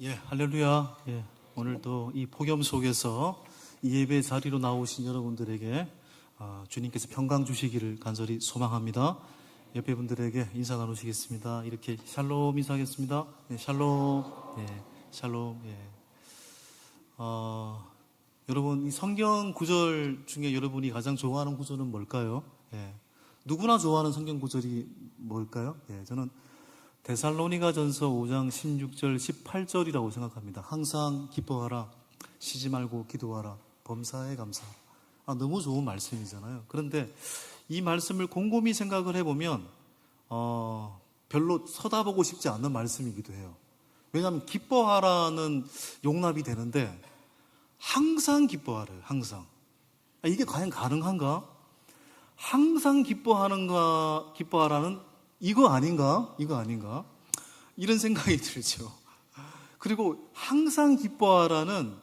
예, 할렐루야. 예, 오늘도 이 폭염 속에서 이 예배 자리로 나오신 여러분들에게 주님께서 평강 주시기를 간절히 소망합니다. 옆에 분들에게 인사 나누시겠습니다. 이렇게 샬롬 인사하겠습니다. 예, 샬롬. 예, 샬롬. 예. 여러분, 이 성경 구절 중에 여러분이 가장 좋아하는 구절은 뭘까요? 예, 누구나 좋아하는 성경 구절이 뭘까요? 예, 저는 데살로니가전서 5장 16절 18절이라고 생각합니다. 항상 기뻐하라, 쉬지 말고 기도하라, 범사에 감사하라. 너무 좋은 말씀이잖아요. 그런데 이 말씀을 곰곰이 생각을 해보면 별로 쳐다보고 싶지 않는 말씀이기도 해요. 왜냐하면 기뻐하라는 용납이 되는데 항상 기뻐하래요. 항상. 이게 과연 가능한가? 항상 기뻐하라는 이거 아닌가? 이런 생각이 들죠. 그리고 항상 기뻐하라는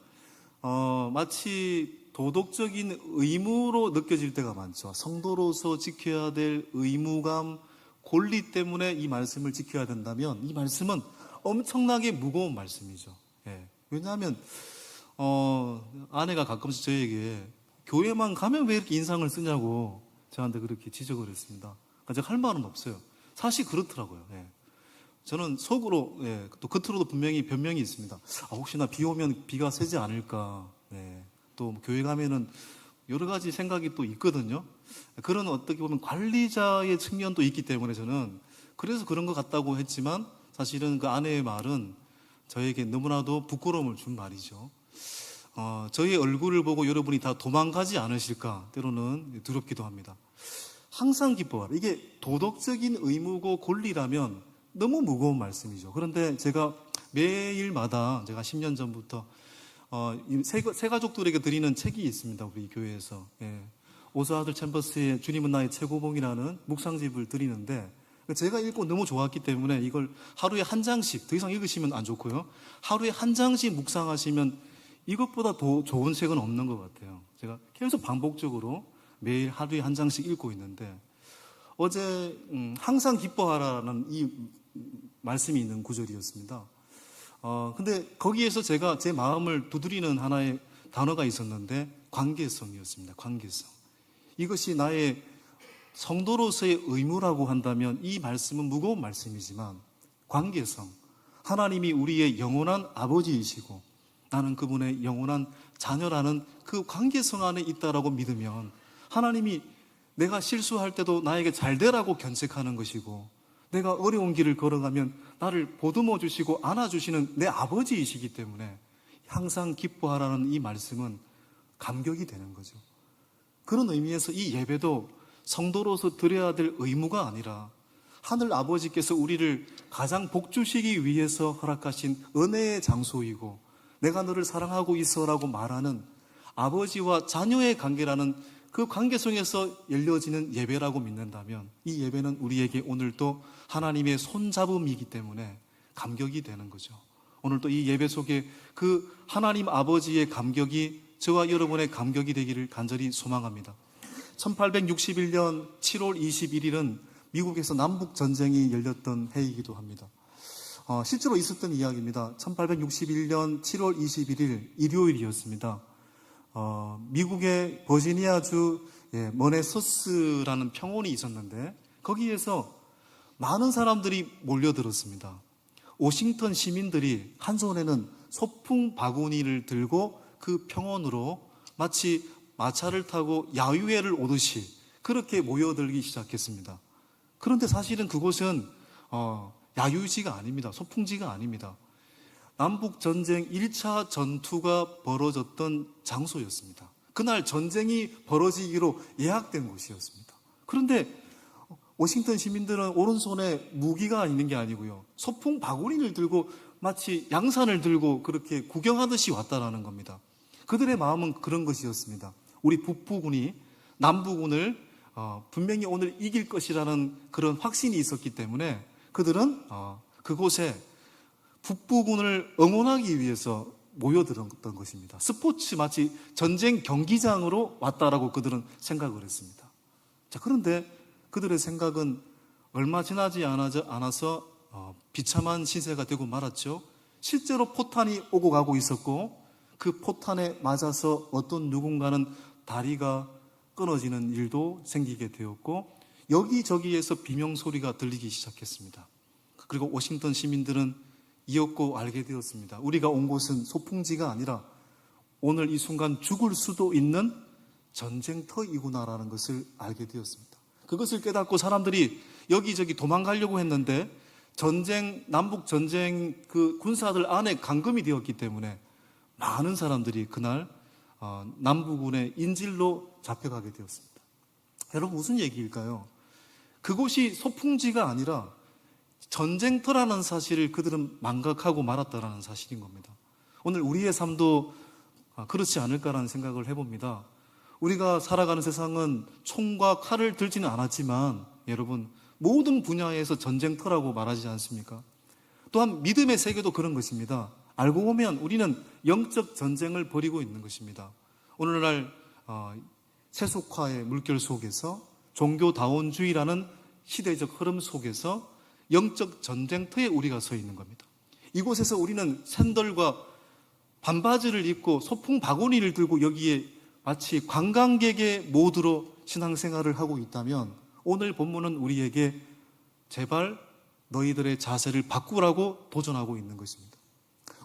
마치 도덕적인 의무로 느껴질 때가 많죠. 성도로서 지켜야 될 의무감, 권리 때문에 이 말씀을 지켜야 된다면 이 말씀은 엄청나게 무거운 말씀이죠. 예. 왜냐하면 아내가 가끔씩 저에게 교회만 가면 왜 이렇게 인상을 쓰냐고 저한테 그렇게 지적을 했습니다. 제가 할 말은 없어요. 사실 그렇더라고요. 예. 저는 속으로, 또 겉으로도 분명히 변명이 있습니다. 혹시나 비 오면 비가 새지 않을까. 또 교회 가면은 여러 가지 생각이 또 있거든요. 그런 어떻게 보면 관리자의 측면도 있기 때문에 저는 그래서 그런 것 같다고 했지만 사실은 그 아내의 말은 저에게 너무나도 부끄러움을 준 말이죠. 저의 얼굴을 보고 여러분이 다 도망가지 않으실까 때로는 두렵기도 합니다. 항상 기뻐하라. 이게 도덕적인 의무고 권리라면 너무 무거운 말씀이죠. 그런데 제가 매일마다 제가 10년 전부터 새 가족들에게 드리는 책이 있습니다. 우리 교회에서. 오스와드 챔버스의 주님은 나의 최고봉이라는 묵상집을 드리는데 제가 읽고 너무 좋았기 때문에 이걸 하루에 한 장씩, 더 이상 읽으시면 안 좋고요. 하루에 한 장씩 묵상하시면 이것보다 더 좋은 책은 없는 것 같아요. 제가 계속 반복적으로 매일 하루에 한 장씩 읽고 있는데 어제 항상 기뻐하라는 이 말씀이 있는 구절이었습니다. 근데 거기에서 제가 제 마음을 두드리는 하나의 단어가 있었는데 관계성이었습니다. 관계성. 이것이 나의 성도로서의 의무라고 한다면 이 말씀은 무거운 말씀이지만 관계성. 하나님이 우리의 영원한 아버지이시고 나는 그분의 영원한 자녀라는 그 관계성 안에 있다라고 믿으면 하나님이 내가 실수할 때도 나에게 잘 되라고 견책하는 것이고 내가 어려운 길을 걸어가면 나를 보듬어 주시고 안아주시는 내 아버지이시기 때문에 항상 기뻐하라는 이 말씀은 감격이 되는 거죠. 그런 의미에서 이 예배도 성도로서 드려야 될 의무가 아니라 하늘 아버지께서 우리를 가장 복주시기 위해서 허락하신 은혜의 장소이고 내가 너를 사랑하고 있어라고 말하는 아버지와 자녀의 관계라는 그 관계성에서 열려지는 예배라고 믿는다면 이 예배는 우리에게 오늘도 하나님의 손잡음이기 때문에 감격이 되는 거죠. 오늘도 이 예배 속에 그 하나님 아버지의 감격이 저와 여러분의 감격이 되기를 간절히 소망합니다. 1861년 7월 21일은 미국에서 남북전쟁이 열렸던 해이기도 합니다. 실제로 있었던 이야기입니다. 1861년 7월 21일 일요일이었습니다. 미국의 버지니아주 머네소스라는 평원이 있었는데 거기에서 많은 사람들이 몰려들었습니다. 워싱턴 시민들이 한 손에는 소풍 바구니를 들고 그 평원으로 마치 마차를 타고 야유회를 오듯이 그렇게 모여들기 시작했습니다. 그런데 사실은 그곳은 야유지가 아닙니다. 소풍지가 아닙니다. 남북전쟁 1차 전투가 벌어졌던 장소였습니다. 그날 전쟁이 벌어지기로 예약된 곳이었습니다. 그런데 워싱턴 시민들은 오른손에 무기가 있는 게 아니고요. 소풍 바구니를 들고 마치 양산을 들고 그렇게 구경하듯이 왔다라는 겁니다. 그들의 마음은 그런 것이었습니다. 우리 북부군이 남부군을 분명히 오늘 이길 것이라는 그런 확신이 있었기 때문에 그들은 그곳에 북부군을 응원하기 위해서 모여들었던 것입니다. 스포츠 마치 전쟁 경기장으로 왔다라고 그들은 생각을 했습니다. 자, 그런데 그들의 생각은 얼마 지나지 않아서 비참한 신세가 되고 말았죠. 실제로 포탄이 오고 가고 있었고 그 포탄에 맞아서 어떤 누군가는 다리가 끊어지는 일도 생기게 되었고 여기저기에서 비명소리가 들리기 시작했습니다. 그리고 워싱턴 시민들은 이었고 알게 되었습니다. 우리가 온 곳은 소풍지가 아니라 오늘 이 순간 죽을 수도 있는 전쟁터이구나라는 것을 알게 되었습니다. 그것을 깨닫고 사람들이 여기저기 도망가려고 했는데 남북 전쟁 그 군사들 안에 감금이 되었기 때문에 많은 사람들이 그날 남부군의 인질로 잡혀가게 되었습니다. 여러분 무슨 얘기일까요? 그곳이 소풍지가 아니라 전쟁터라는 사실을 그들은 망각하고 말았다라는 사실인 겁니다. 오늘 우리의 삶도 그렇지 않을까라는 생각을 해봅니다. 우리가 살아가는 세상은 총과 칼을 들지는 않았지만 여러분 모든 분야에서 전쟁터라고 말하지 않습니까? 또한 믿음의 세계도 그런 것입니다. 알고 보면 우리는 영적 전쟁을 벌이고 있는 것입니다. 오늘날 세속화의 물결 속에서 종교다원주의라는 시대적 흐름 속에서 영적 전쟁터에 우리가 서 있는 겁니다. 이곳에서 우리는 샌들과 반바지를 입고 소풍 바구니를 들고 여기에 마치 관광객의 모드로 신앙생활을 하고 있다면 오늘 본문은 우리에게 제발 너희들의 자세를 바꾸라고 도전하고 있는 것입니다.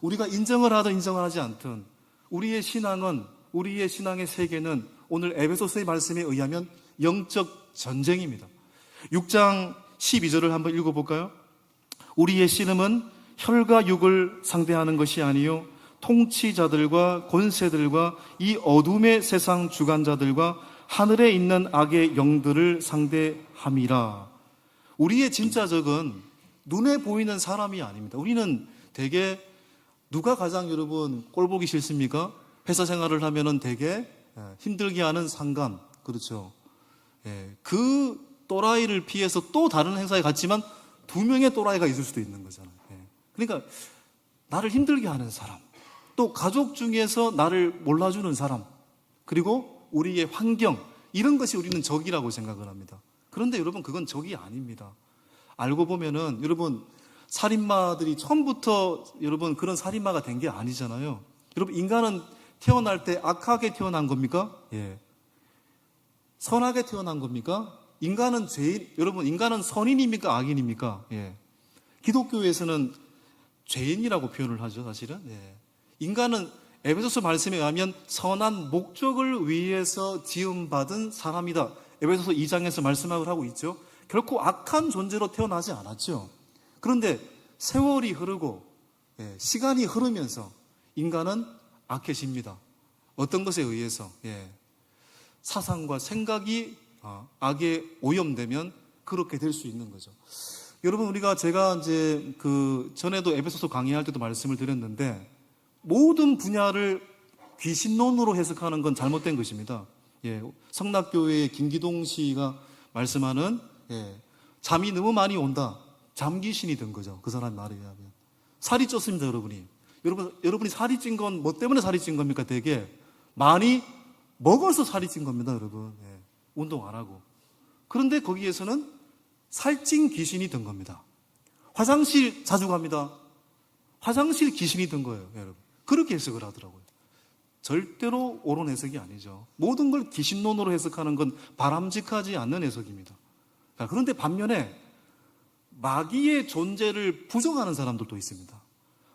우리가 인정을 하든 인정을 하지 않든 우리의 신앙의 세계는 오늘 에베소서의 말씀에 의하면 영적 전쟁입니다. 6장 12절을 한번 읽어볼까요? 우리의 씨름은 혈과 육을 상대하는 것이 아니요 통치자들과 권세들과 이 어둠의 세상 주관자들과 하늘에 있는 악의 영들을 상대함이라. 우리의 진짜 적은 눈에 보이는 사람이 아닙니다. 우리는 되게 누가 가장 여러분 꼴보기 싫습니까? 회사 생활을 하면은 되게 힘들게 하는 상관, 그렇죠? 그 또라이를 피해서 또 다른 행사에 갔지만 2명의 또라이가 있을 수도 있는 거잖아요. 그러니까 나를 힘들게 하는 사람, 또 가족 중에서 나를 몰라주는 사람, 그리고 우리의 환경, 이런 것이 우리는 적이라고 생각을 합니다. 그런데 여러분 그건 적이 아닙니다. 알고 보면은 여러분 살인마들이 처음부터 여러분 그런 살인마가 된 게 아니잖아요. 여러분 인간은 태어날 때 악하게 태어난 겁니까? 예. 선하게 태어난 겁니까? 여러분 인간은 선인입니까? 악인입니까? 예. 기독교에서는 죄인이라고 표현을 하죠, 사실은. 예. 인간은 에베소서 말씀에 의하면 선한 목적을 위해서 지음받은 사람이다. 에베소서 2장에서 말씀을 하고 있죠. 결코 악한 존재로 태어나지 않았죠. 그런데 세월이 흐르고 시간이 흐르면서 인간은 악해집니다. 어떤 것에 의해서? 사상과 생각이 악에 오염되면 그렇게 될 수 있는 거죠. 여러분 제가 이제 전에도 에베소서 강의할 때도 말씀을 드렸는데 모든 분야를 귀신론으로 해석하는 건 잘못된 것입니다. 성락교회의 김기동 씨가 말씀하는 잠이 너무 많이 온다. 잠귀신이 된 거죠. 그 사람 말에 의하면. 살이 쪘습니다, 여러분이. 여러분이 살이 찐 건 뭐 때문에 살이 찐 겁니까? 되게 많이 먹어서 살이 찐 겁니다, 여러분. 운동 안 하고. 그런데 거기에서는 살찐 귀신이 된 겁니다. 화장실 자주 갑니다. 화장실 귀신이 된 거예요, 여러분. 그렇게 해석을 하더라고요. 절대로 옳은 해석이 아니죠. 모든 걸 귀신론으로 해석하는 건 바람직하지 않는 해석입니다. 그런데 반면에 마귀의 존재를 부정하는 사람들도 있습니다.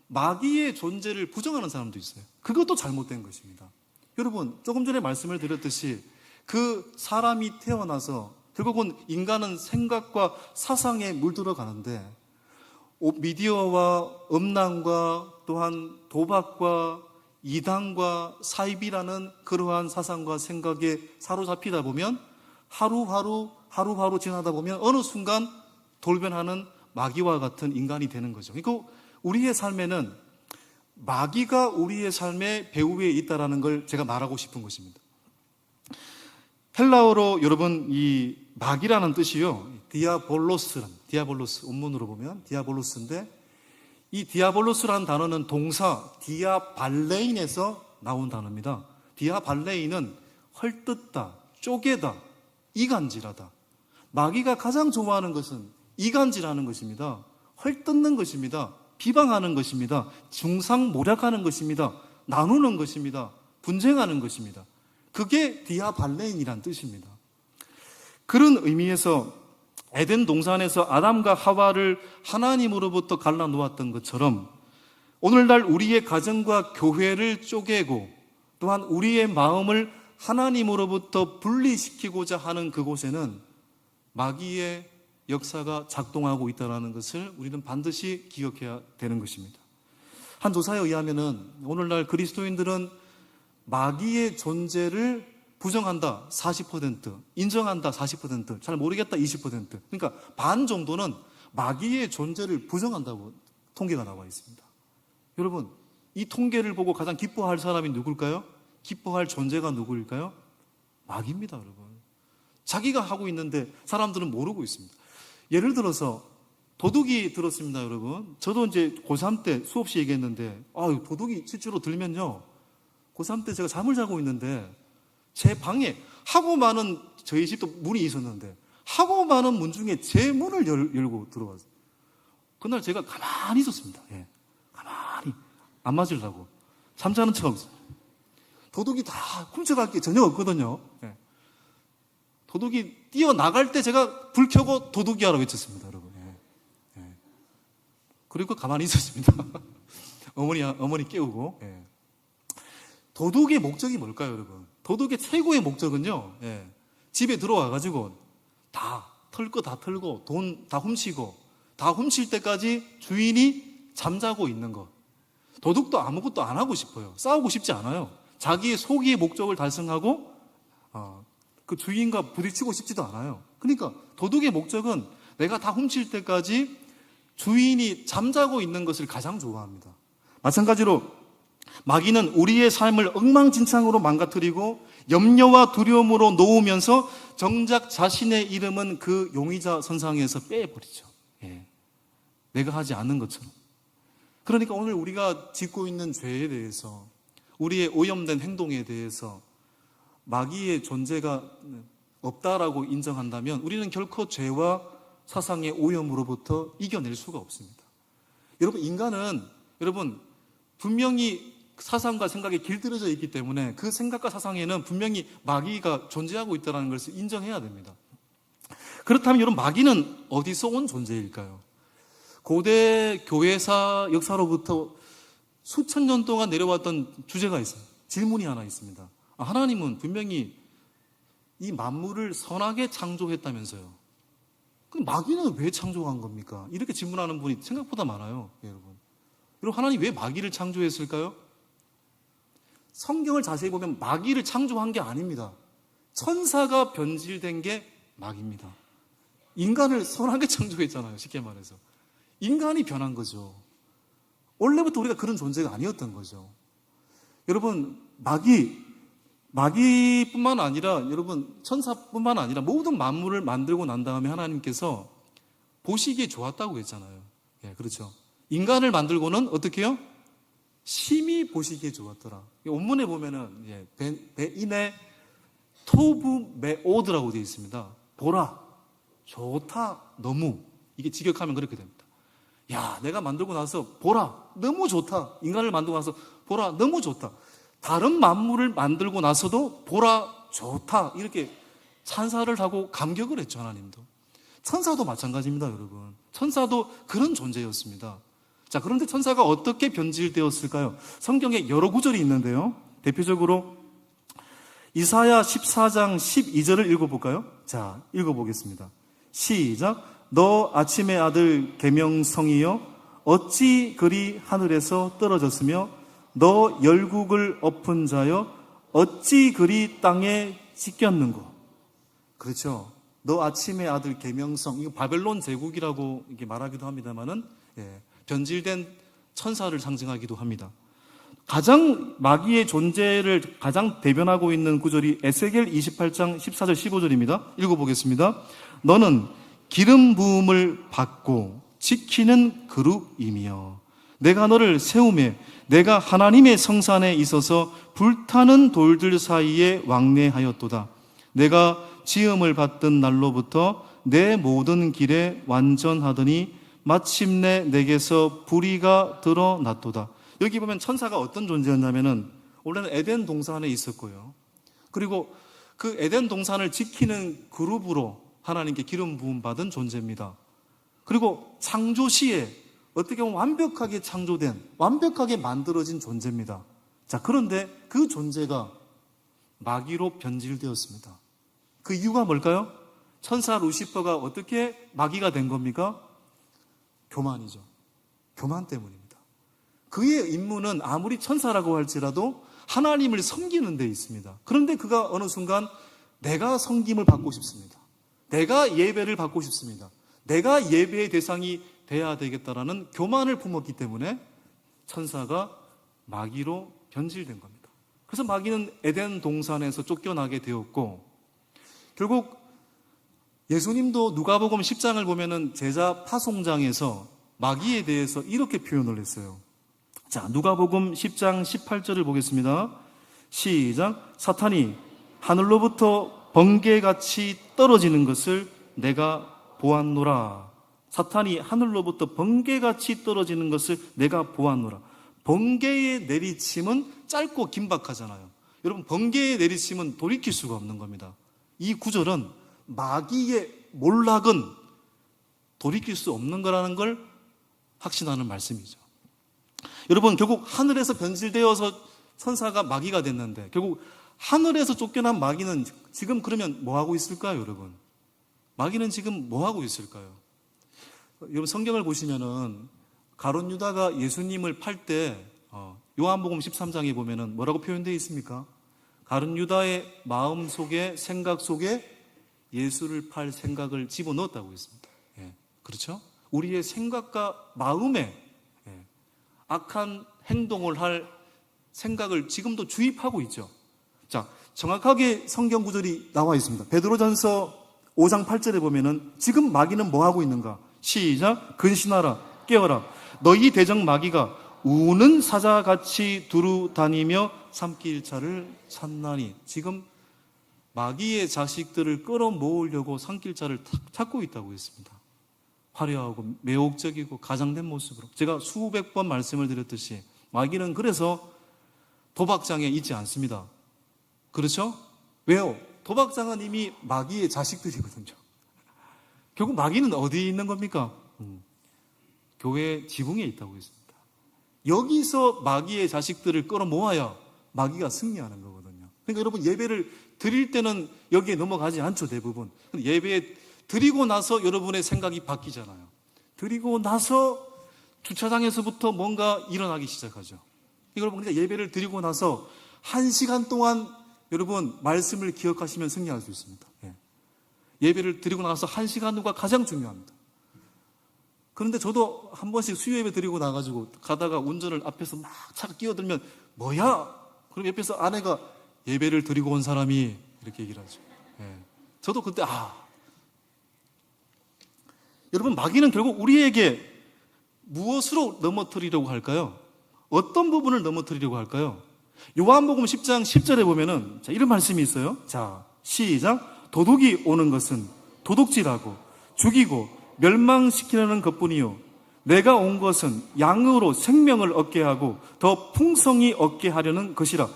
마귀의 존재를 부정하는 사람도 있어요. 그것도 잘못된 것입니다. 여러분, 조금 전에 말씀을 드렸듯이 그 사람이 태어나서 결국은 인간은 생각과 사상에 물들어가는데 미디어와 음란과 또한 도박과 이단과 사입이라는 그러한 사상과 생각에 사로잡히다 보면 하루하루 지나다 보면 어느 순간 돌변하는 마귀와 같은 인간이 되는 거죠. 그러니까 우리의 삶에는 마귀가 우리의 삶의 배후에 있다는 걸 제가 말하고 싶은 것입니다. 헬라어로 여러분 이 마귀라는 뜻이요, 디아볼로스, 원문으로 보면 디아볼로스인데 이 디아볼로스라는 단어는 동사 디아발레인에서 나온 단어입니다. 디아발레인은 헐뜯다, 쪼개다, 이간질하다. 마귀가 가장 좋아하는 것은 이간질하는 것입니다. 헐뜯는 것입니다. 비방하는 것입니다. 중상모략하는 것입니다. 나누는 것입니다. 분쟁하는 것입니다. 그게 디아발레인이란 뜻입니다. 그런 의미에서 에덴 동산에서 아담과 하와를 하나님으로부터 갈라놓았던 것처럼 오늘날 우리의 가정과 교회를 쪼개고 또한 우리의 마음을 하나님으로부터 분리시키고자 하는 그곳에는 마귀의 역사가 작동하고 있다는 것을 우리는 반드시 기억해야 되는 것입니다. 한 조사에 의하면은 오늘날 그리스도인들은 마귀의 존재를 부정한다 40%, 인정한다 40%, 잘 모르겠다 20%. 그러니까 반 정도는 마귀의 존재를 부정한다고 통계가 나와 있습니다. 여러분, 이 통계를 보고 가장 기뻐할 사람이 누굴까요? 기뻐할 존재가 누구일까요? 마귀입니다, 여러분. 자기가 하고 있는데 사람들은 모르고 있습니다. 예를 들어서 도둑이 들었습니다, 여러분. 저도 이제 고3 때 수없이 얘기했는데, 도둑이 실제로 들면요. 고3 때 제가 잠을 자고 있는데 제 방에 하고 많은, 저희 집도 문이 있었는데 하고 많은 문 중에 제 문을 열고 들어왔어요. 그날 제가 가만히 있었습니다. 예. 가만히 안 맞으려고 잠자는 척하고 있어요. 도둑이 다 훔쳐갈 게 전혀 없거든요. 예. 도둑이 뛰어나갈 때 제가 불 켜고 도둑이 하라고 외쳤습니다, 여러분. 예. 예. 그리고 가만히 있었습니다. 어머니 깨우고. 예. 도둑의 목적이 뭘까요, 여러분? 도둑의 최고의 목적은요, 예. 집에 들어와가지고 다 털 거 다 털고 돈 다 훔치고 다 훔칠 때까지 주인이 잠자고 있는 것. 도둑도 아무것도 안 하고 싶어요. 싸우고 싶지 않아요. 자기의 소기의 목적을 달성하고 그 주인과 부딪히고 싶지도 않아요. 그러니까 도둑의 목적은 내가 다 훔칠 때까지 주인이 잠자고 있는 것을 가장 좋아합니다. 마찬가지로 마귀는 우리의 삶을 엉망진창으로 망가뜨리고 염려와 두려움으로 놓으면서 정작 자신의 이름은 그 용의자 선상에서 빼버리죠. 예. 내가 하지 않는 것처럼. 그러니까 오늘 우리가 짓고 있는 죄에 대해서, 우리의 오염된 행동에 대해서 마귀의 존재가 없다라고 인정한다면 우리는 결코 죄와 사상의 오염으로부터 이겨낼 수가 없습니다. 여러분, 인간은 분명히 사상과 생각에 길들여져 있기 때문에 그 생각과 사상에는 분명히 마귀가 존재하고 있다는 것을 인정해야 됩니다. 그렇다면 여러분, 마귀는 어디서 온 존재일까요? 고대 교회사 역사로부터 수천 년 동안 내려왔던 주제가 있어요. 질문이 하나 있습니다. 하나님은 분명히 이 만물을 선하게 창조했다면서요. 그럼 마귀는 왜 창조한 겁니까? 이렇게 질문하는 분이 생각보다 많아요, 여러분. 여러분, 하나님 왜 마귀를 창조했을까요? 성경을 자세히 보면 마귀를 창조한 게 아닙니다. 천사가 변질된 게 마귀입니다. 인간을 선하게 창조했잖아요, 쉽게 말해서. 인간이 변한 거죠. 원래부터 우리가 그런 존재가 아니었던 거죠. 여러분, 마귀뿐만 아니라, 여러분, 천사뿐만 아니라 모든 만물을 만들고 난 다음에 하나님께서 보시기에 좋았다고 했잖아요. 예, 그렇죠. 인간을 만들고는 어떻게 해요? 심히 보시기에 좋았더라. 원문에 보면은 베인의 토브 메오드라고 되어 있습니다. 보라, 좋다, 너무. 이게 직역하면 그렇게 됩니다. 야, 내가 만들고 나서 보라, 너무 좋다. 인간을 만들고 나서 보라, 너무 좋다. 다른 만물을 만들고 나서도 보라, 좋다. 이렇게 찬사를 하고 감격을 했죠, 하나님도. 천사도 마찬가지입니다, 여러분. 천사도 그런 존재였습니다. 자, 그런데 천사가 어떻게 변질되었을까요? 성경에 여러 구절이 있는데요. 대표적으로 이사야 14장 12절을 읽어볼까요? 자, 읽어보겠습니다. 시작. 너 아침의 아들 계명성이여 어찌 그리 하늘에서 떨어졌으며 너 열국을 엎은 자여 어찌 그리 땅에 찢겼는고. 그렇죠. 너 아침의 아들 계명성, 이거 바벨론 제국이라고 이렇게 말하기도 합니다만은, 변질된 천사를 상징하기도 합니다. 가장 마귀의 존재를 가장 대변하고 있는 구절이 에스겔 28장 14절 15절입니다. 읽어보겠습니다. 너는 기름 부음을 받고 지키는 그룹이며 내가 너를 세우매 내가 하나님의 성산에 있어서 불타는 돌들 사이에 왕래하였도다. 내가 지음을 받던 날로부터 내 모든 길에 완전하더니 마침내 내게서 불의가 드러났도다. 여기 보면 천사가 어떤 존재였냐면은 원래는 에덴 동산에 있었고요. 그리고 그 에덴 동산을 지키는 그룹으로 하나님께 기름 부음 받은 존재입니다. 그리고 창조 시에 어떻게 보면 완벽하게 창조된, 완벽하게 만들어진 존재입니다. 자, 그런데 그 존재가 마귀로 변질되었습니다. 그 이유가 뭘까요? 천사 루시퍼가 어떻게 마귀가 된 겁니까? 교만이죠. 교만 때문입니다. 그의 임무는 아무리 천사라고 할지라도 하나님을 섬기는 데 있습니다. 그런데 그가 어느 순간 내가 섬김을 받고 싶습니다. 내가 예배를 받고 싶습니다. 내가 예배의 대상이 돼야 되겠다라는 교만을 품었기 때문에 천사가 마귀로 변질된 겁니다. 그래서 마귀는 에덴 동산에서 쫓겨나게 되었고, 결국 예수님도 누가복음 10장을 보면은 제자 파송장에서 마귀에 대해서 이렇게 표현을 했어요. 자, 누가복음 10장 18절을 보겠습니다. 시작. 사탄이 하늘로부터 번개같이 떨어지는 것을 내가 보았노라. 사탄이 하늘로부터 번개같이 떨어지는 것을 내가 보았노라. 번개의 내리침은 짧고 긴박하잖아요. 여러분, 번개의 내리침은 돌이킬 수가 없는 겁니다. 이 구절은 마귀의 몰락은 돌이킬 수 없는 거라는 걸 확신하는 말씀이죠. 여러분, 결국 하늘에서 변질되어서 천사가 마귀가 됐는데 결국 하늘에서 쫓겨난 마귀는 지금 그러면 뭐 하고 있을까요, 여러분? 마귀는 지금 뭐 하고 있을까요? 여러분, 성경을 보시면은 가룟 유다가 예수님을 팔 때 요한복음 13장에 보면은 뭐라고 표현되어 있습니까? 가룟 유다의 마음 속에, 생각 속에 예수를 팔 생각을 집어넣었다고 했습니다. 예, 그렇죠? 우리의 생각과 마음에 악한 행동을 할 생각을 지금도 주입하고 있죠. 자, 정확하게 성경 구절이 나와 있습니다. 베드로전서 5장 8절에 보면은 지금 마귀는 뭐 하고 있는가? 시작. 근신하라, 깨어라. 너희 대적 마귀가 우는 사자같이 두루 다니며 산길자를 찾나니. 지금 마귀의 자식들을 끌어모으려고 산길자를 찾고 있다고 했습니다. 화려하고 매혹적이고 가장된 모습으로. 제가 수백 번 말씀을 드렸듯이 마귀는 그래서 도박장에 있지 않습니다. 그렇죠? 왜요? 도박장은 이미 마귀의 자식들이거든요. 결국 마귀는 어디에 있는 겁니까? 교회 지붕에 있다고 했습니다. 여기서 마귀의 자식들을 끌어모아야 마귀가 승리하는 거거든요. 그러니까 여러분, 예배를 드릴 때는 여기에 넘어가지 않죠, 대부분. 예배 드리고 나서 여러분의 생각이 바뀌잖아요. 드리고 나서 주차장에서부터 뭔가 일어나기 시작하죠. 여러분, 그러니까 예배를 드리고 나서 1시간 동안 여러분 말씀을 기억하시면 승리할 수 있습니다. 예배를 드리고 나서 1시간 후가 가장 중요합니다. 그런데 저도 한 번씩 수요예배 드리고 나가지고 가다가 운전을 앞에서 막 차가 끼어들면 뭐야? 그럼 옆에서 아내가 예배를 드리고 온 사람이 이렇게 얘기를 하죠. 저도 그때 여러분, 마귀는 결국 우리에게 무엇으로 넘어뜨리려고 할까요? 어떤 부분을 넘어뜨리려고 할까요? 요한복음 10장 10절에 보면은 이런 말씀이 있어요. 자, 시작. 도둑이 오는 것은 도둑질하고 죽이고 멸망시키려는 것뿐이요, 내가 온 것은 양으로 생명을 얻게 하고 더 풍성히 얻게 하려는 것이라.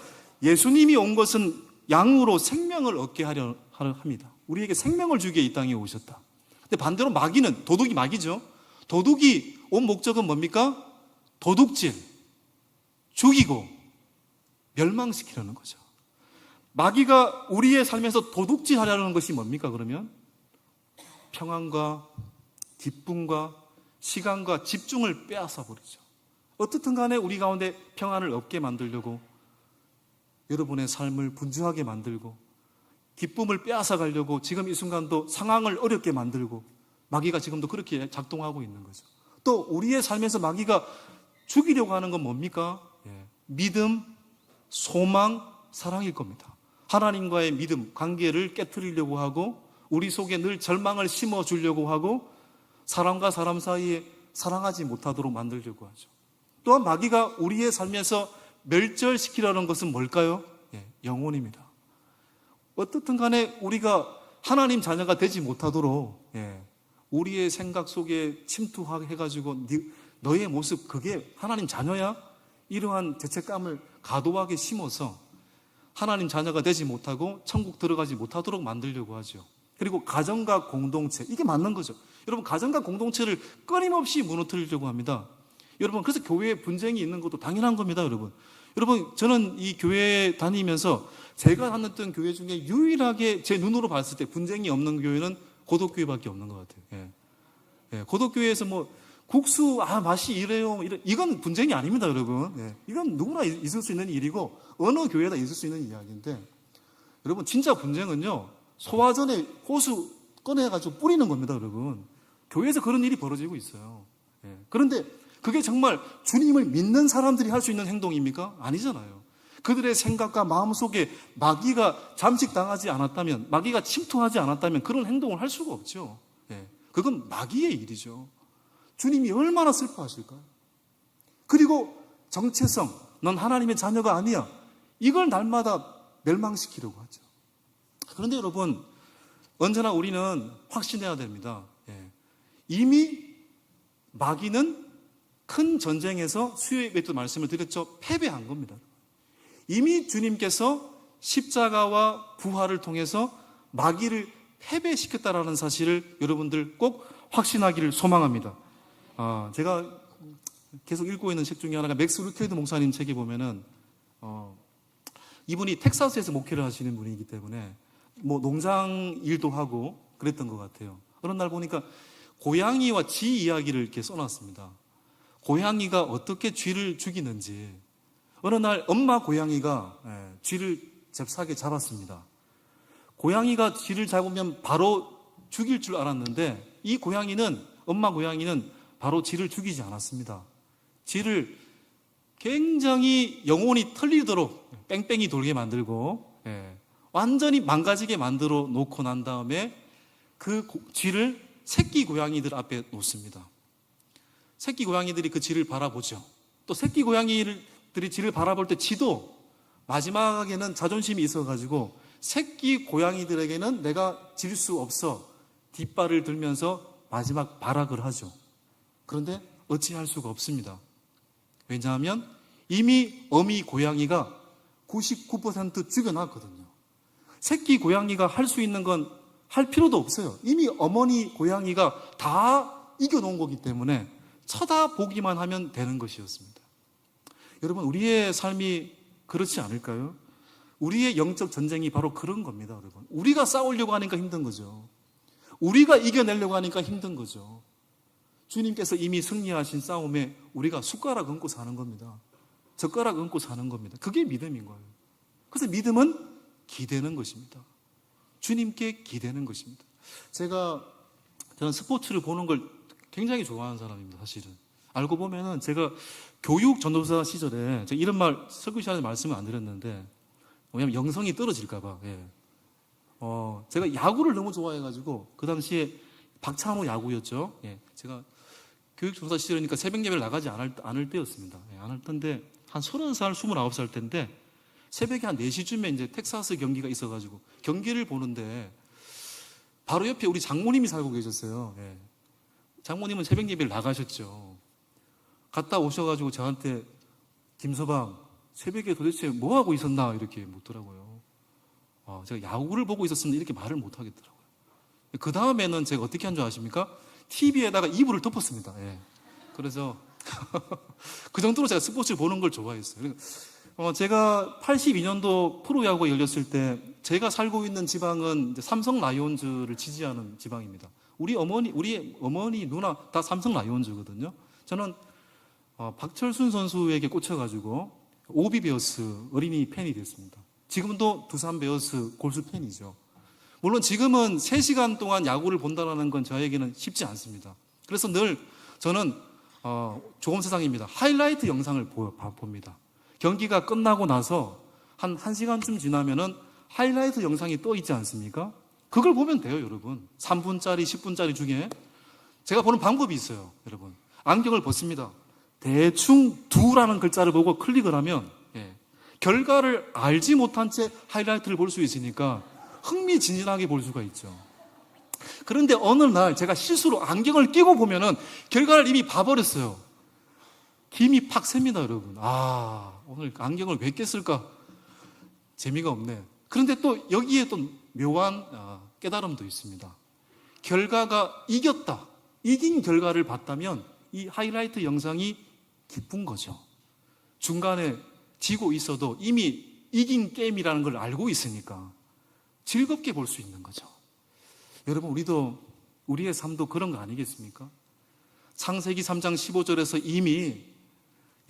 예수님이 온 것은 양으로 생명을 얻게 하려 합니다. 우리에게 생명을 주기에 이 땅에 오셨다. 근데 반대로 마귀는, 도둑이 마귀죠. 도둑이 온 목적은 뭡니까? 도둑질, 죽이고 멸망시키려는 거죠. 마귀가 우리의 삶에서 도둑질 하려는 것이 뭡니까, 그러면? 평안과 기쁨과 시간과 집중을 빼앗아 버리죠. 어떻든 간에 우리 가운데 평안을 없게 만들려고, 여러분의 삶을 분주하게 만들고, 기쁨을 빼앗아 가려고 지금 이 순간도 상황을 어렵게 만들고, 마귀가 지금도 그렇게 작동하고 있는 거죠. 또 우리의 삶에서 마귀가 죽이려고 하는 건 뭡니까? 믿음, 소망, 사랑일 겁니다. 하나님과의 믿음, 관계를 깨트리려고 하고, 우리 속에 늘 절망을 심어주려고 하고, 사람과 사람 사이에 사랑하지 못하도록 만들려고 하죠. 또한 마귀가 우리의 삶에서 멸절시키려는 것은 뭘까요? 영혼입니다. 어떻든 간에 우리가 하나님 자녀가 되지 못하도록 우리의 생각 속에 침투해가지고 너의 모습 그게 하나님 자녀야? 이러한 죄책감을 과도하게 심어서 하나님 자녀가 되지 못하고 천국 들어가지 못하도록 만들려고 하죠. 그리고 가정과 공동체, 이게 맞는 거죠. 여러분, 가정과 공동체를 끊임없이 무너뜨리려고 합니다. 여러분, 그래서 교회에 분쟁이 있는 것도 당연한 겁니다, 여러분. 여러분, 저는 이 교회에 다니면서 제가 다녔던 교회 중에 유일하게 제 눈으로 봤을 때 분쟁이 없는 교회는 고독교회밖에 없는 것 같아요. 고독교회에서 뭐 국수 맛이 이래요, 이건 분쟁이 아닙니다, 여러분. 이건 누구나 있을 수 있는 일이고 어느 교회나 있을 수 있는 이야기인데, 여러분, 진짜 분쟁은요, 소화전에 호수 꺼내가지고 뿌리는 겁니다, 여러분. 교회에서 그런 일이 벌어지고 있어요. 그런데 그게 정말 주님을 믿는 사람들이 할 수 있는 행동입니까? 아니잖아요. 그들의 생각과 마음속에 마귀가 잠식당하지 않았다면, 마귀가 침투하지 않았다면 그런 행동을 할 수가 없죠. 그건 마귀의 일이죠. 주님이 얼마나 슬퍼하실까요? 그리고 정체성, 넌 하나님의 자녀가 아니야, 이걸 날마다 멸망시키려고 하죠. 그런데 여러분, 언제나 우리는 확신해야 됩니다. 이미 마귀는 큰 전쟁에서 수요일에도 말씀을 드렸죠. 패배한 겁니다. 이미 주님께서 십자가와 부활을 통해서 마귀를 패배시켰다라는 사실을 여러분들 꼭 확신하기를 소망합니다. 제가 계속 읽고 있는 책 중에 하나가 맥스 루케이드 목사님 책에 보면은 이분이 텍사스에서 목회를 하시는 분이기 때문에 뭐 농장 일도 하고 그랬던 것 같아요. 어느 날 보니까 고양이와 쥐 이야기를 이렇게 써놨습니다. 고양이가 어떻게 쥐를 죽이는지. 어느 날 엄마 고양이가 쥐를 잽싸게 잡았습니다. 고양이가 쥐를 잡으면 바로 죽일 줄 알았는데 이 고양이는, 엄마 고양이는 바로 쥐를 죽이지 않았습니다. 쥐를 굉장히 영혼이 털리도록 뺑뺑이 돌게 만들고 완전히 망가지게 만들어 놓고 난 다음에 그 쥐를 새끼 고양이들 앞에 놓습니다. 새끼 고양이들이 그 쥐를 바라보죠. 또 새끼 고양이들이 쥐를 바라볼 때 쥐도 마지막에는 자존심이 있어가지고 새끼 고양이들에게는 내가 질 수 없어 뒷발을 들면서 마지막 발악을 하죠. 그런데 어찌할 수가 없습니다. 왜냐하면 이미 어미 고양이가 99% 죽여놨거든요. 새끼 고양이가 할 수 있는 건 할 필요도 없어요. 이미 어머니 고양이가 다 이겨놓은 거기 때문에 쳐다보기만 하면 되는 것이었습니다. 여러분, 우리의 삶이 그렇지 않을까요? 우리의 영적 전쟁이 바로 그런 겁니다, 여러분. 우리가 싸우려고 하니까 힘든 거죠. 우리가 이겨내려고 하니까 힘든 거죠. 주님께서 이미 승리하신 싸움에 우리가 숟가락 얹고 사는 겁니다. 젓가락 얹고 사는 겁니다. 그게 믿음인 거예요. 그래서 믿음은 기대는 것입니다. 주님께 기대는 것입니다. 저는 스포츠를 보는 걸 굉장히 좋아하는 사람입니다, 사실은. 알고 보면은 제가 교육 전도사 시절에, 제가 이런 말 설교 시간에 말씀을 안 드렸는데, 왜냐면 영성이 떨어질까봐. 제가 야구를 너무 좋아해가지고, 그 당시에 박찬호 야구였죠. 제가 교육 전도사 시절이니까 새벽 예배를 나가지 않을 때였습니다. 안 할 텐데, 한 30살, 29살 때인데, 새벽에 한 4시쯤에 이제 텍사스 경기가 있어가지고, 경기를 보는데, 바로 옆에 우리 장모님이 살고 계셨어요. 장모님은 새벽 예배를 나가셨죠. 갔다 오셔가지고 저한테, 김서방, 새벽에 도대체 뭐 하고 있었나? 이렇게 묻더라고요. 제가 야구를 보고 있었으면 이렇게 말을 못 하겠더라고요. 그 다음에는 제가 어떻게 한 줄 아십니까? TV에다가 이불을 덮었습니다. 그래서, 그 정도로 제가 스포츠를 보는 걸 좋아했어요. 제가 82년도 프로야구가 열렸을 때, 제가 살고 있는 지방은 삼성 라이온즈를 지지하는 지방입니다. 우리 어머니, 누나 다 삼성 라이온즈거든요. 저는 박철순 선수에게 꽂혀가지고 오비 베어스 어린이 팬이 됐습니다. 지금도 두산 베어스 골수 팬이죠. 물론 지금은 3시간 동안 야구를 본다는 건 저에게는 쉽지 않습니다. 그래서 늘 저는 좋은 세상입니다. 하이라이트 영상을 봅니다. 경기가 끝나고 나서 한 1시간쯤 지나면은 하이라이트 영상이 떠 있지 않습니까? 그걸 보면 돼요, 여러분. 3분짜리, 10분짜리 중에 제가 보는 방법이 있어요, 여러분. 안경을 벗습니다. 대충 두라는 글자를 보고 클릭을 하면 결과를 알지 못한 채 하이라이트를 볼 수 있으니까 흥미진진하게 볼 수가 있죠. 그런데 어느 날 제가 실수로 안경을 끼고 보면은 결과를 이미 봐버렸어요. 김이 팍 셉니다, 여러분. 오늘 안경을 왜 꼈을까? 재미가 없네. 그런데 또 여기에 또 묘한 깨달음도 있습니다. 결과가 이겼다. 이긴 결과를 봤다면 이 하이라이트 영상이 기쁜 거죠. 중간에 지고 있어도 이미 이긴 게임이라는 걸 알고 있으니까 즐겁게 볼 수 있는 거죠. 여러분, 우리의 삶도 그런 거 아니겠습니까? 창세기 3장 15절에서 이미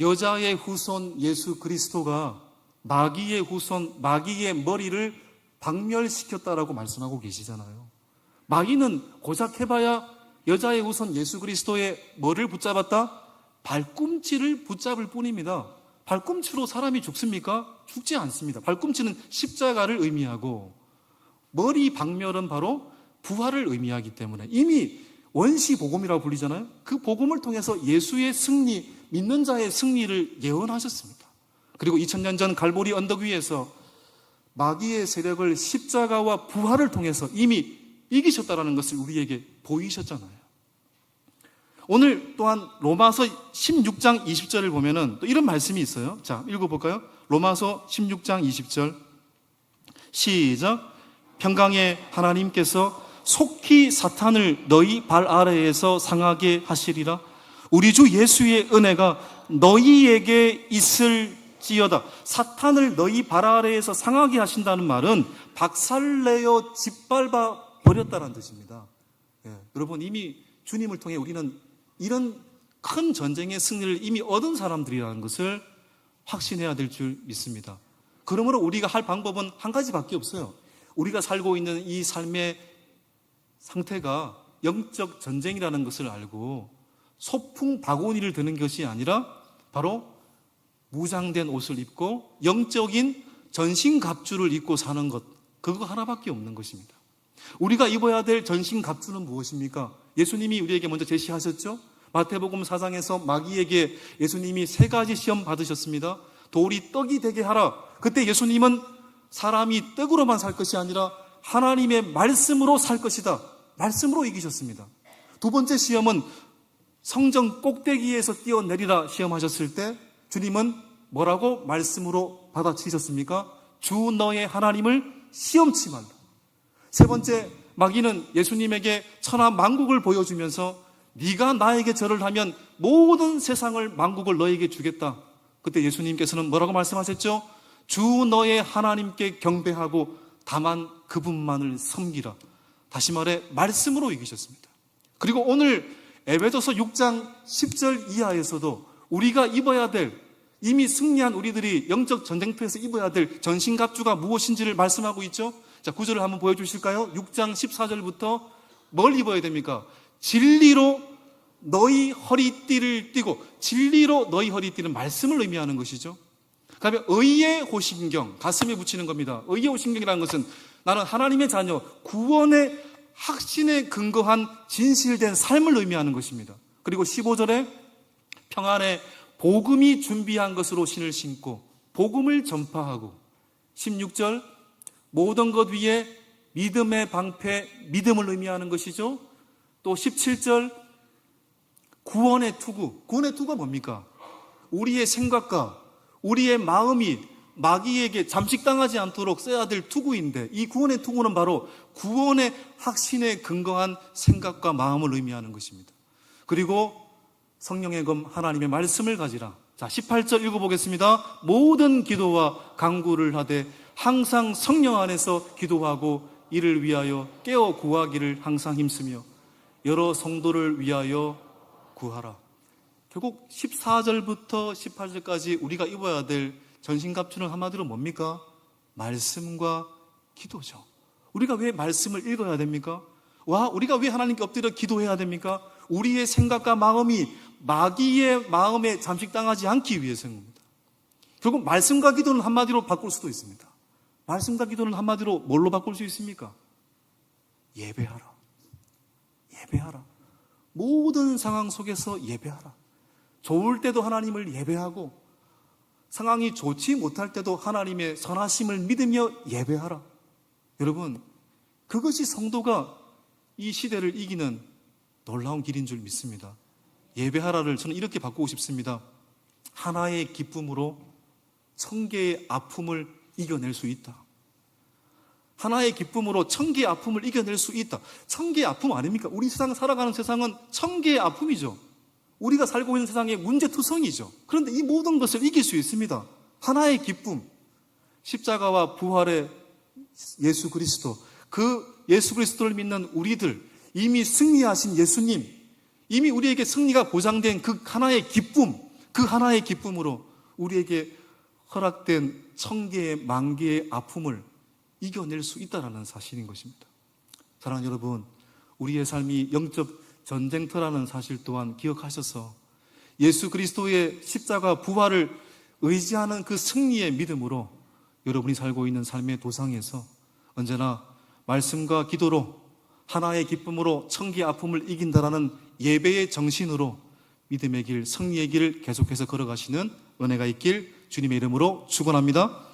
여자의 후손 예수 그리스도가 마귀의 후손, 마귀의 머리를 박멸시켰다라고 말씀하고 계시잖아요. 마귀는 고작 해봐야 여자의 후손 예수 그리스도의 뭐를 붙잡았다? 발꿈치를 붙잡을 뿐입니다. 발꿈치로 사람이 죽습니까? 죽지 않습니다. 발꿈치는 십자가를 의미하고 머리 박멸은 바로 부활을 의미하기 때문에 이미 원시 복음이라고 불리잖아요. 그 복음을 통해서 예수의 승리, 믿는 자의 승리를 예언하셨습니다. 그리고 2000년 전 갈보리 언덕 위에서 마귀의 세력을 십자가와 부활을 통해서 이미 이기셨다는 것을 우리에게 보이셨잖아요. 오늘 또한 로마서 16장 20절을 보면은 또 이런 말씀이 있어요. 자, 읽어볼까요? 로마서 16장 20절 시작. 평강의 하나님께서 속히 사탄을 너희 발 아래에서 상하게 하시리라. 우리 주 예수의 은혜가 너희에게 있을지어다. 사탄을 너희 발 아래에서 상하게 하신다는 말은 박살내어 짓밟아 버렸다는 뜻입니다. 여러분, 이미 주님을 통해 우리는 이런 큰 전쟁의 승리를 이미 얻은 사람들이라는 것을 확신해야 될 줄 믿습니다. 그러므로 우리가 할 방법은 한 가지밖에 없어요. 우리가 살고 있는 이 삶의 상태가 영적 전쟁이라는 것을 알고 소풍 바구니를 드는 것이 아니라 바로 무장된 옷을 입고 영적인 전신갑주를 입고 사는 것, 그거 하나밖에 없는 것입니다. 우리가 입어야 될 전신갑주는 무엇입니까? 예수님이 우리에게 먼저 제시하셨죠. 마태복음 4장에서 마귀에게 예수님이 3가지 시험 받으셨습니다. 돌이 떡이 되게 하라. 그때 예수님은 사람이 떡으로만 살 것이 아니라 하나님의 말씀으로 살 것이다. 말씀으로 이기셨습니다. 2번째 시험은 성전 꼭대기에서 뛰어내리라 시험하셨을 때 주님은 뭐라고 말씀으로 받아치셨습니까? 주 너의 하나님을 시험치 말라. 3번째, 마귀는 예수님에게 천하 만국을 보여주면서 네가 나에게 절을 하면 모든 세상을 만국을 너에게 주겠다. 그때 예수님께서는 뭐라고 말씀하셨죠? 주 너의 하나님께 경배하고 다만 그분만을 섬기라. 다시 말해 말씀으로 이기셨습니다. 그리고 오늘 에베소서 6장 10절 이하에서도 우리가 입어야 될, 이미 승리한 우리들이 영적 전쟁터에서 입어야 될 전신갑주가 무엇인지를 말씀하고 있죠. 자, 구절을 한번 보여주실까요? 6장 14절부터 뭘 입어야 됩니까? 진리로 너희 허리띠를 띠고, 진리로 너희 허리띠는 말씀을 의미하는 것이죠. 그다음에 의의 호신경, 가슴에 붙이는 겁니다. 의의 호신경이라는 것은 나는 하나님의 자녀, 구원의 확신에 근거한 진실된 삶을 의미하는 것입니다. 그리고 15절에 평안의 복음이 준비한 것으로 신을 신고 복음을 전파하고, 16절 모든 것 위에 믿음의 방패, 믿음을 의미하는 것이죠. 또 17절 구원의 투구, 구원의 투구가 뭡니까? 우리의 생각과 우리의 마음이 마귀에게 잠식당하지 않도록 써야 될 투구인데, 이 구원의 투구는 바로 구원의 확신에 근거한 생각과 마음을 의미하는 것입니다. 그리고 성령의 검 하나님의 말씀을 가지라. 자, 18절 읽어보겠습니다. 모든 기도와 간구를 하되 항상 성령 안에서 기도하고 이를 위하여 깨어 구하기를 항상 힘쓰며 여러 성도를 위하여 구하라. 결국 14절부터 18절까지 우리가 입어야 될 전신갑주는 한마디로 뭡니까? 말씀과 기도죠. 우리가 왜 말씀을 읽어야 됩니까? 우리가 왜 하나님께 엎드려 기도해야 됩니까? 우리의 생각과 마음이 마귀의 마음에 잠식당하지 않기 위해서입니다. 결국 말씀과 기도는 한마디로 바꿀 수도 있습니다. 말씀과 기도는 한마디로 뭘로 바꿀 수 있습니까? 예배하라. 예배하라. 모든 상황 속에서 예배하라. 좋을 때도 하나님을 예배하고 상황이 좋지 못할 때도 하나님의 선하심을 믿으며 예배하라. 여러분, 그것이 성도가 이 시대를 이기는 놀라운 길인 줄 믿습니다. 예배하라를 저는 이렇게 바꾸고 싶습니다. 하나의 기쁨으로 천개의 아픔을 이겨낼 수 있다. 하나의 기쁨으로 천개의 아픔을 이겨낼 수 있다. 천개의 아픔 아닙니까? 우리 세상 살아가는 세상은 천개의 아픔이죠. 우리가 살고 있는 세상의 문제투성이죠. 그런데 이 모든 것을 이길 수 있습니다. 하나의 기쁨, 십자가와 부활의 예수 그리스도, 그 예수 그리스도를 믿는 우리들, 이미 승리하신 예수님, 이미 우리에게 승리가 보장된 그 하나의 기쁨, 그 하나의 기쁨으로 우리에게 허락된 천개의 만개의 아픔을 이겨낼 수 있다는 사실인 것입니다. 사랑하는 여러분, 우리의 삶이 영적 전쟁터라는 사실 또한 기억하셔서 예수 그리스도의 십자가 부활을 의지하는 그 승리의 믿음으로 여러분이 살고 있는 삶의 도상에서 언제나 말씀과 기도로 하나의 기쁨으로 천개의 아픔을 이긴다라는 예배의 정신으로 믿음의 길, 승리의 길을 계속해서 걸어가시는 은혜가 있길 주님의 이름으로 축원합니다.